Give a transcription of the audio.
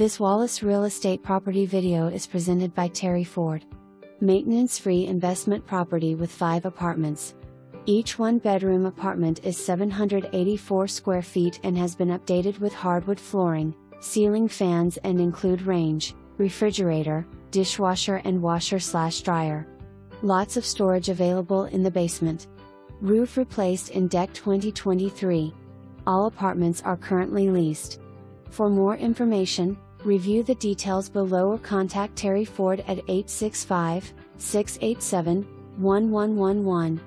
This Wallace Real Estate property video is presented by Terry.ford. Maintenance-free investment property with 5 apartments. Each one-bedroom apartment is 784 square feet and has been updated with hardwood flooring, ceiling fans and include range, refrigerator, dishwasher and washer/dryer. Lots of storage available in the basement. Roof replaced in deck 2023. All apartments are currently leased. For more information, review the details below or contact Terry.ford at 865-687-1111.